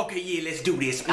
Okay, yeah, let's do this.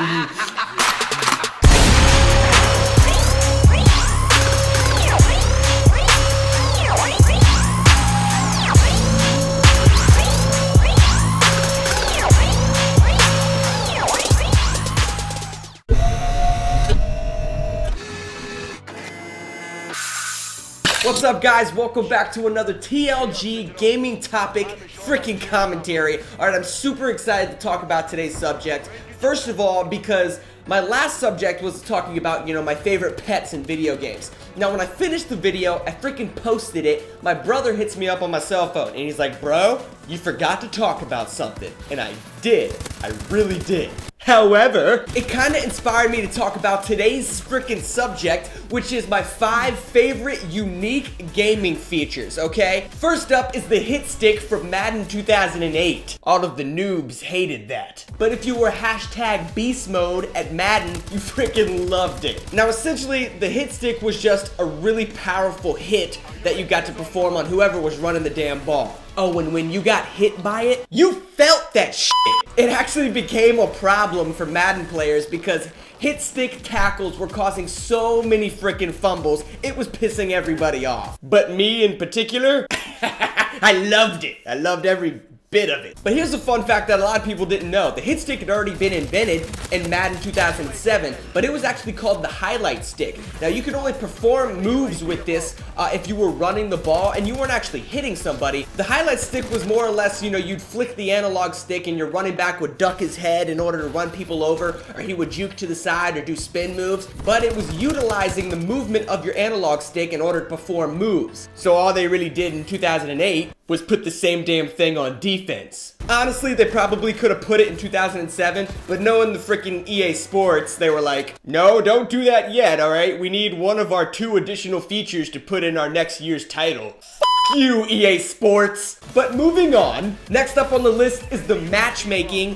What's up, guys? Welcome back to another TLG gaming topic freaking commentary. Alright, I'm super excited to talk about today's subject. First of all, because my last subject was talking about, my favorite pets in video games. Now, when I finished the video, I freaking posted it. My brother hits me up on my cell phone, and he's like, bro, you forgot to talk about something. And I did. I really did. However, it kind of inspired me to talk about today's freaking subject, which is my 5 favorite unique gaming features, okay? First up is the hit stick from Madden 2008. All of the noobs hated that. But if you were hashtag beast mode at Madden, you freaking loved it. Now, essentially, the hit stick was just a really powerful hit that you got to perform on whoever was running the damn ball. Oh, and when you got hit by it, you felt that shit. It actually became a problem for Madden players because hit stick tackles were causing so many freaking fumbles, it was pissing everybody off. But me in particular, I loved it. I loved every bit of it. But here's a fun fact that a lot of people didn't know. The hit stick had already been invented in Madden 2007, but it was actually called the highlight stick. Now, you could only perform moves with this if you were running the ball and you weren't actually hitting somebody. The highlight stick was more or less, you'd flick the analog stick and your running back would duck his head in order to run people over, or he would juke to the side or do spin moves, but it was utilizing the movement of your analog stick in order to perform moves. So all they really did in 2008 was put the same damn thing on defense. Honestly, they probably could have put it in 2007, but knowing the freaking EA Sports, they were like, no, don't do that yet, alright? We need one of our 2 additional features to put in our next year's title. F you, EA Sports! But moving on, next up on the list is the matchmaking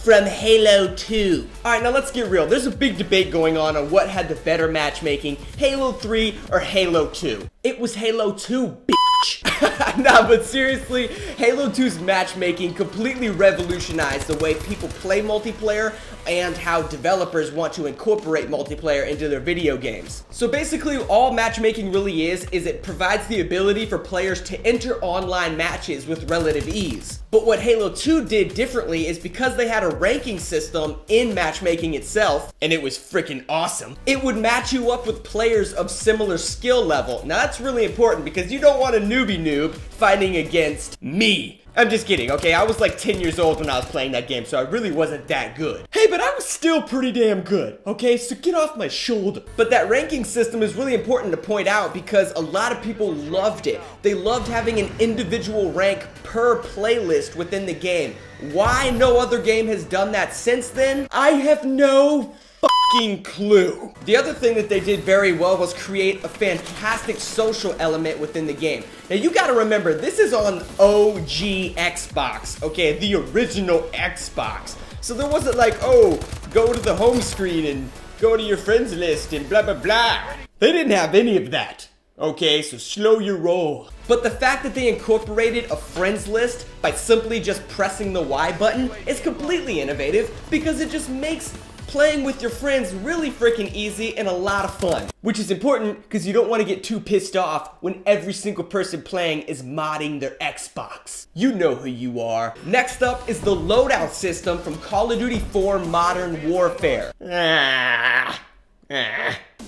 from Halo 2. Alright, now let's get real. There's a big debate going on what had the better matchmaking, Halo 3 or Halo 2. It was Halo 2, bitch. Nah, but seriously, Halo 2's matchmaking completely revolutionized the way people play multiplayer and how developers want to incorporate multiplayer into their video games. So basically, all matchmaking really is it provides the ability for players to enter online matches with relative ease. But what Halo 2 did differently is because they had a ranking system in matchmaking itself, and it was freaking awesome, it would match you up with players of similar skill level. Now that's really important because you don't want a newbie noob fighting against me. I'm just kidding, okay? I was like 10 years old when I was playing that game, so I really wasn't that good. Hey, but I was still pretty damn good, okay? So get off my shoulder. But that ranking system is really important to point out because a lot of people loved it. They loved having an individual rank per playlist within the game. Why no other game has done that since then? I have no fucking clue. The other thing that they did very well was create a fantastic social element within the game. Now you gotta remember, this is on OG Xbox, okay, the original Xbox. So there wasn't like, oh, go to the home screen and go to your friends list and blah blah blah. They didn't have any of that. Okay, so slow your roll. But the fact that they incorporated a friends list by simply just pressing the Y button is completely innovative because it just makes playing with your friends really freaking easy and a lot of fun. Which is important because you don't want to get too pissed off when every single person playing is modding their Xbox. You know who you are. Next up is the loadout system from Call of Duty 4 Modern Warfare.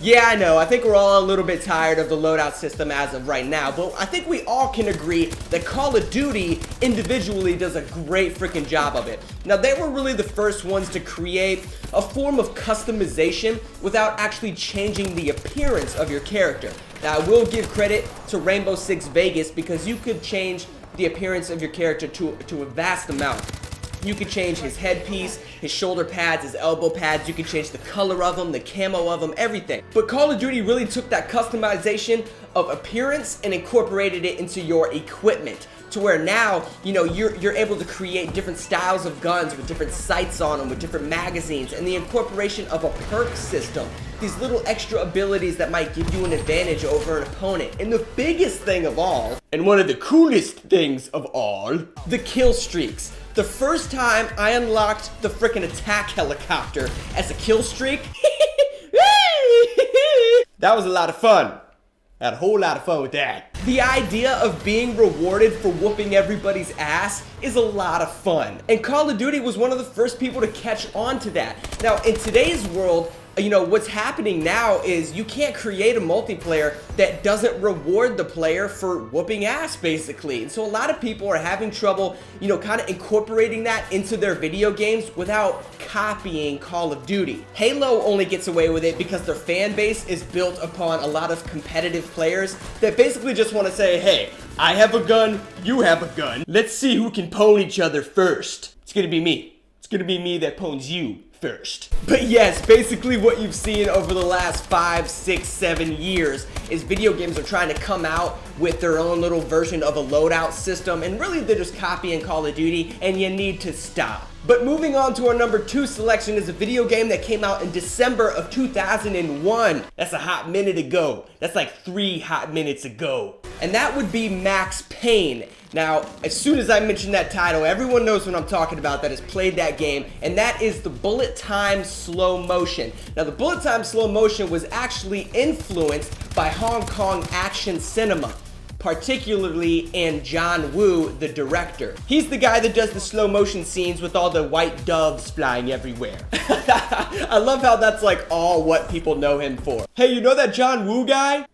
Yeah, I know, I think we're all a little bit tired of the loadout system as of right now, but I think we all can agree that Call of Duty individually does a great freaking job of it. Now, they were really the first ones to create a form of customization without actually changing the appearance of your character. Now, I will give credit to Rainbow Six Vegas because you could change the appearance of your character to a vast amount. You could change his headpiece, his shoulder pads, his elbow pads. You could change the color of them, the camo of them, everything. But Call of Duty really took that customization of appearance and incorporated it into your equipment, to where now, you know, you're able to create different styles of guns with different sights on them, with different magazines, and the incorporation of a perk system. These little extra abilities that might give you an advantage over an opponent. And the biggest thing of all, and one of the coolest things of all, the kill streaks. The first time I unlocked the frickin' attack helicopter as a kill streak, that was a lot of fun. I had a whole lot of fun with that. The idea of being rewarded for whooping everybody's ass is a lot of fun. And Call of Duty was one of the first people to catch on to that. Now, in today's world, you know, what's happening now is you can't create a multiplayer that doesn't reward the player for whooping ass, basically. And so a lot of people are having trouble, you know, kind of incorporating that into their video games without copying Call of Duty. Halo only gets away with it because their fan base is built upon a lot of competitive players that basically just want to say, hey, I have a gun, you have a gun. Let's see who can pwn each other first. It's gonna be me. It's gonna be me that pwns you first. But yes, basically what you've seen over the last 5, 6, 7 years is video games are trying to come out with their own little version of a loadout system, and really they're just copying Call of Duty, and you need to stop. But moving on to our number 2 selection is a video game that came out in December of 2001. That's a hot minute ago. That's like 3 hot minutes ago. And that would be Max Payne. Now, as soon as I mention that title, everyone knows what I'm talking about that has played that game, and that is the bullet time slow motion. Now, the bullet time slow motion was actually influenced by Hong Kong action cinema, particularly in John Woo, the director. He's the guy that does the slow motion scenes with all the white doves flying everywhere. I love how that's like all what people know him for. Hey, you know that John Woo guy?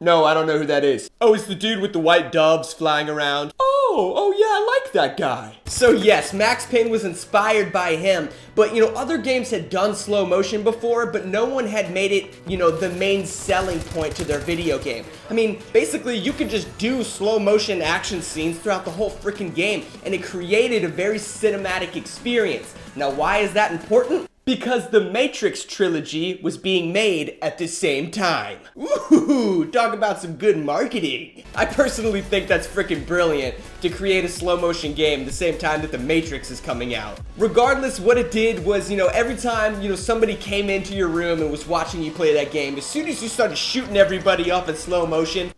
No, I don't know who that is. Oh, it's the dude with the white doves flying around. Oh yeah, I like that guy. So yes, Max Payne was inspired by him, but you know, other games had done slow motion before, but no one had made it, you know, the main selling point to their video game. I mean, basically you could just do slow motion action scenes throughout the whole freaking game, and it created a very cinematic experience. Now, why is that important? Because the Matrix trilogy was being made at the same time. Ooh, talk about some good marketing. I personally think that's freaking brilliant to create a slow motion game the same time that the Matrix is coming out. Regardless, what it did was, you know, every time, you know, somebody came into your room and was watching you play that game, as soon as you started shooting everybody up in slow motion,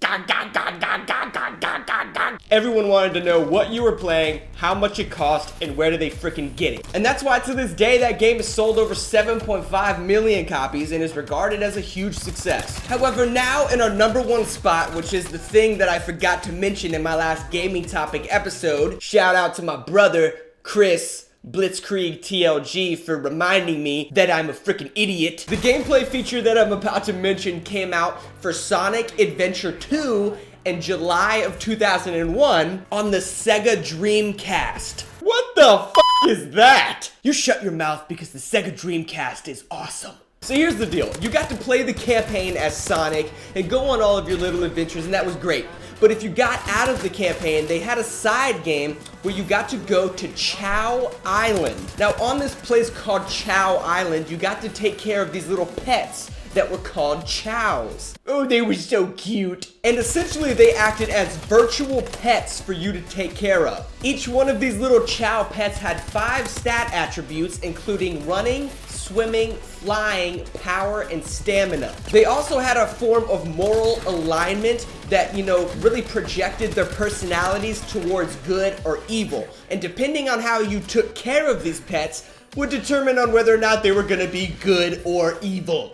everyone wanted to know what you were playing, how much it cost, and where do they freaking get it. And that's why to this day that game is sold over 7.5 million copies and is regarded as a huge success. However, now in our number 1 spot, which is the thing that I forgot to mention in my last gaming topic episode, shout out to my brother, Chris Blitzkrieg TLG, for reminding me that I'm a freaking idiot. The gameplay feature that I'm about to mention came out for Sonic Adventure 2 in July of 2001 on the Sega Dreamcast. What the f*** is that? You shut your mouth because the Sega Dreamcast is awesome. So here's the deal. You got to play the campaign as Sonic and go on all of your little adventures, and that was great. But if you got out of the campaign, they had a side game where you got to go to Chow Island. Now, on this place called Chow Island, you got to take care of these little pets that were called chows. Oh, they were so cute. And essentially they acted as virtual pets for you to take care of. Each one of these little chow pets had 5 stat attributes, including running, swimming, flying, power, and stamina. They also had a form of moral alignment that, you know, really projected their personalities towards good or evil. And depending on how you took care of these pets would determine on whether or not they were gonna be good or evil.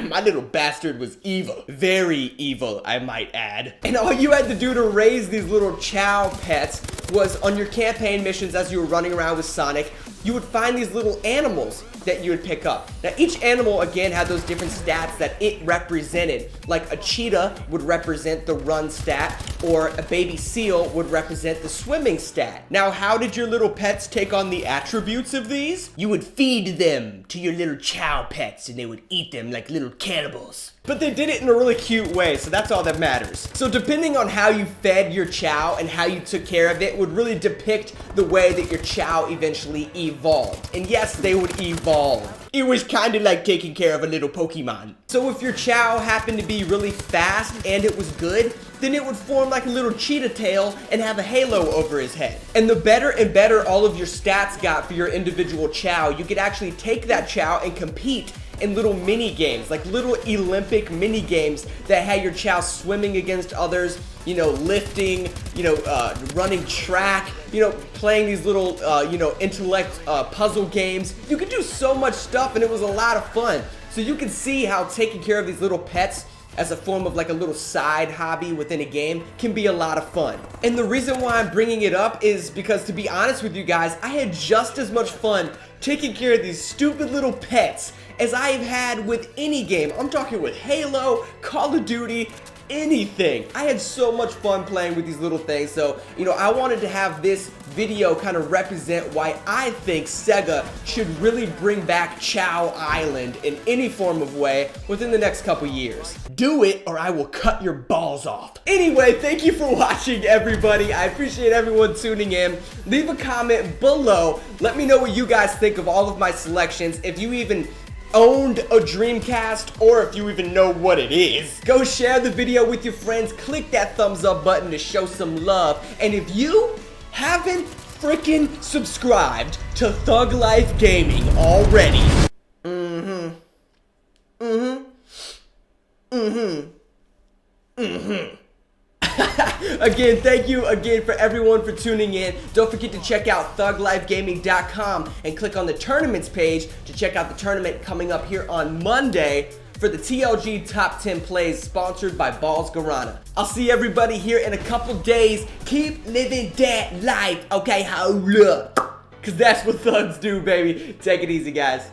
My little bastard was evil. Very evil, I might add. And all you had to do to raise these little chow pets was on your campaign missions as you were running around with Sonic, you would find these little animals that you would pick up. Now, each animal, again, had those different stats that it represented. Like a cheetah would represent the run stat, or a baby seal would represent the swimming stat. Now, how did your little pets take on the attributes of these? You would feed them to your little chow pets, and they would eat them like little cannibals. But they did it in a really cute way, so that's all that matters. So depending on how you fed your chow and how you took care of it would really depict the way that your chow eventually evolved. And yes, they would evolve. It was kind of like taking care of a little Pokemon. So if your Chow happened to be really fast and it was good, then it would form like a little cheetah tail and have a halo over his head. And the better and better all of your stats got for your individual Chow, you could actually take that Chow and compete in little mini games, like little Olympic mini games that had your Chow swimming against others, you know, lifting, you know, running track, you know, playing these little, you know, intellect puzzle games. You could do so much stuff, and it was a lot of fun. So you can see how taking care of these little pets as a form of like a little side hobby within a game can be a lot of fun. And the reason why I'm bringing it up is because, to be honest with you guys, I had just as much fun taking care of these stupid little pets as I've had with any game. I'm talking with Halo, Call of Duty, anything. I had so much fun playing with these little things. So, you know, I wanted to have this video kind of represent why I think Sega should really bring back Chow Island in any form of way within the next couple years. Do it or I will cut your balls off. Anyway, thank you for watching, everybody. I appreciate everyone tuning in. Leave a comment below. Let me know what you guys think of all of my selections. If you even owned a Dreamcast, or if you even know what it is. Go share the video with your friends, click that thumbs up button to show some love, and if you haven't freaking subscribed to Thug Life Gaming already, again, thank you again for everyone for tuning in. Don't forget to check out thuglifegaming.com and click on the tournaments page to check out the tournament coming up here on Monday for the TLG Top 10 Plays sponsored by Balls Guarana. I'll see everybody here in a couple days. Keep living that life, okay? Hold up. Because that's what thugs do, baby. Take it easy, guys.